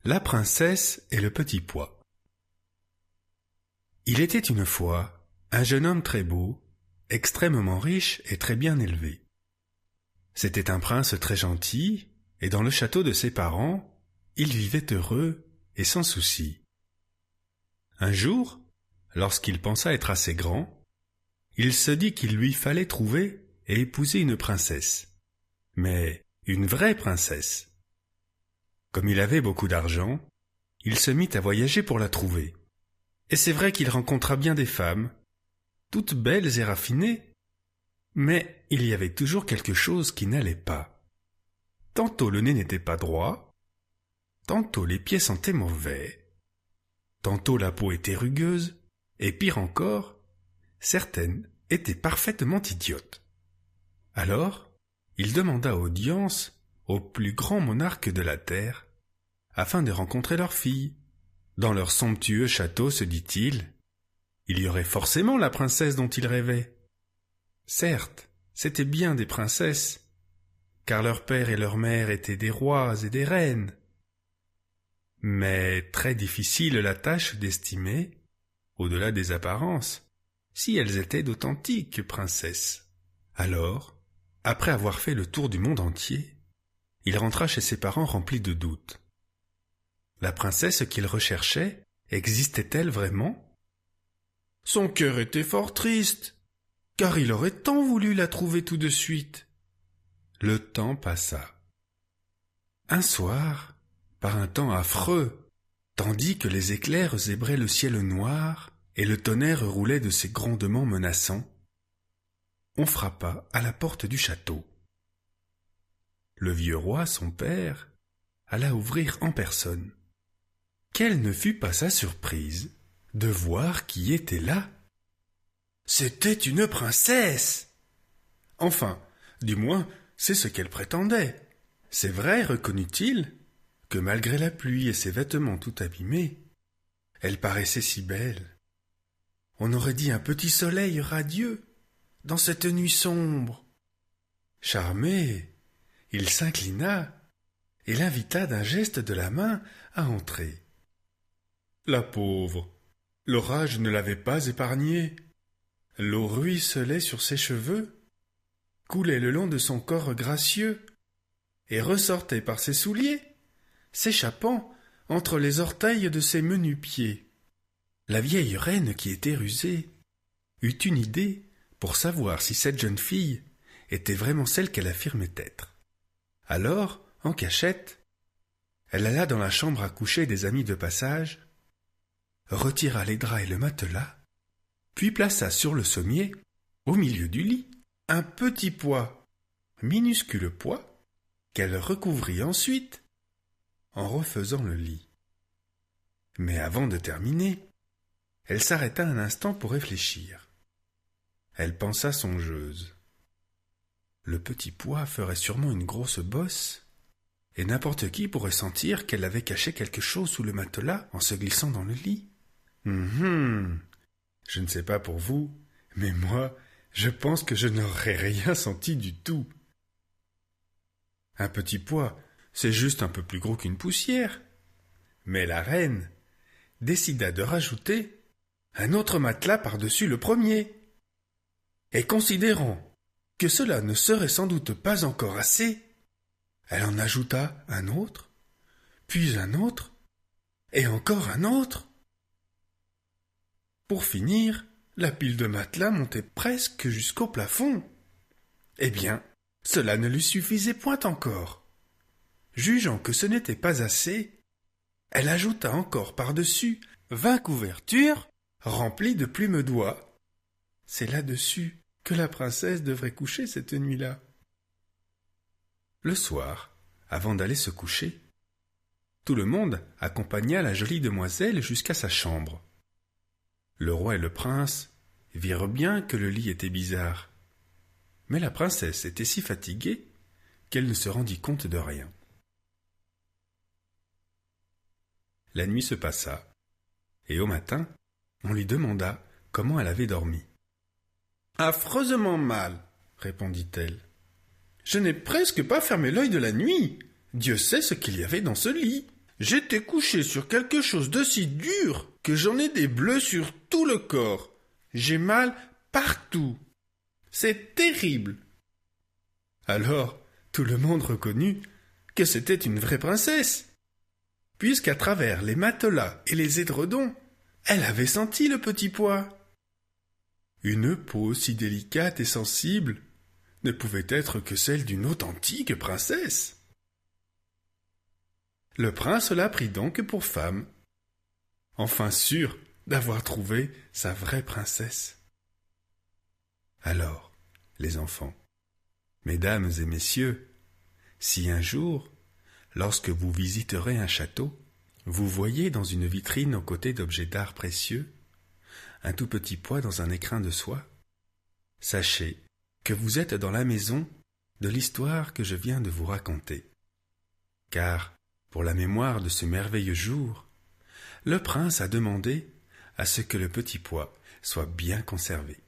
La princesse et le petit pois. Il était une fois un jeune homme très beau, extrêmement riche et très bien élevé. C'était un prince très gentil, et dans le château de ses parents, il vivait heureux et sans souci. Un jour, lorsqu'il pensa être assez grand, il se dit qu'il lui fallait trouver et épouser une princesse, mais une vraie princesse. Comme il avait beaucoup d'argent, il se mit à voyager pour la trouver. Et c'est vrai qu'il rencontra bien des femmes, toutes belles et raffinées, mais il y avait toujours quelque chose qui n'allait pas. Tantôt le nez n'était pas droit, tantôt les pieds sentaient mauvais, tantôt la peau était rugueuse, et pire encore, certaines étaient parfaitement idiotes. Alors, il demanda audience au plus grand monarque de la terre, afin de rencontrer leur fille. Dans leur somptueux château, se dit-il, il y aurait forcément la princesse dont il rêvait. Certes, c'étaient bien des princesses, car leur père et leur mère étaient des rois et des reines. Mais très difficile la tâche d'estimer, au-delà des apparences, si elles étaient d'authentiques princesses. Alors, après avoir fait le tour du monde entier, il rentra chez ses parents rempli de doutes. La princesse qu'il recherchait, existait-elle vraiment? Son cœur était fort triste, car il aurait tant voulu la trouver tout de suite. Le temps passa. Un soir, par un temps affreux, tandis que les éclairs zébraient le ciel noir et le tonnerre roulait de ses grondements menaçants, on frappa à la porte du château. Le vieux roi, son père, alla ouvrir en personne. Quelle ne fut pas sa surprise de voir qui était là? C'était une princesse! Enfin, du moins, c'est ce qu'elle prétendait. C'est vrai, reconnut-il, que malgré la pluie et ses vêtements tout abîmés, elle paraissait si belle. On aurait dit un petit soleil radieux dans cette nuit sombre. Charmé, il s'inclina et l'invita d'un geste de la main à entrer. La pauvre, l'orage ne l'avait pas épargnée. L'eau ruisselait sur ses cheveux, coulait le long de son corps gracieux et ressortait par ses souliers, s'échappant entre les orteils de ses menus pieds. La vieille reine, qui était rusée, eut une idée pour savoir si cette jeune fille était vraiment celle qu'elle affirmait être. Alors, en cachette, elle alla dans la chambre à coucher des amis de passage, retira les draps et le matelas, puis plaça sur le sommier, au milieu du lit, un petit pois, minuscule pois, qu'elle recouvrit ensuite en refaisant le lit. Mais avant de terminer, elle s'arrêta un instant pour réfléchir. Elle pensa songeuse. Le petit pois ferait sûrement une grosse bosse, et n'importe qui pourrait sentir qu'elle avait caché quelque chose sous le matelas en se glissant dans le lit. Je ne sais pas pour vous, mais moi, je pense que je n'aurais rien senti du tout. Un petit pois, c'est juste un peu plus gros qu'une poussière. Mais la reine décida de rajouter un autre matelas par-dessus le premier. Et considérant que cela ne serait sans doute pas encore assez, elle en ajouta un autre, puis un autre, et encore un autre. Pour finir, la pile de matelas montait presque jusqu'au plafond. Eh bien, cela ne lui suffisait point encore. Jugeant que ce n'était pas assez, elle ajouta encore par-dessus 20 couvertures remplies de plumes d'oie. C'est là-dessus que la princesse devrait coucher cette nuit-là. Le soir, avant d'aller se coucher, tout le monde accompagna la jolie demoiselle jusqu'à sa chambre. Le roi et le prince virent bien que le lit était bizarre, mais la princesse était si fatiguée qu'elle ne se rendit compte de rien. La nuit se passa, et au matin, on lui demanda comment elle avait dormi. « Affreusement mal, répondit-elle. Je n'ai presque pas fermé l'œil de la nuit. Dieu sait ce qu'il y avait dans ce lit. J'étais couché sur quelque chose de si dur que j'en ai des bleus sur tout le corps. J'ai mal partout. C'est terrible. » Alors, tout le monde reconnut que c'était une vraie princesse, puisqu'à travers les matelas et les édredons, elle avait senti le petit pois. Une peau si délicate et sensible ne pouvait être que celle d'une authentique princesse. Le prince la prit donc pour femme, enfin sûr d'avoir trouvé sa vraie princesse. Alors, les enfants, mesdames et messieurs, si un jour, lorsque vous visiterez un château, vous voyez dans une vitrine aux côtés d'objets d'art précieux un tout petit pois dans un écrin de soie, sachez que vous êtes dans la maison de l'histoire que je viens de vous raconter. Car, pour la mémoire de ce merveilleux jour, le prince a demandé à ce que le petit pois soit bien conservé.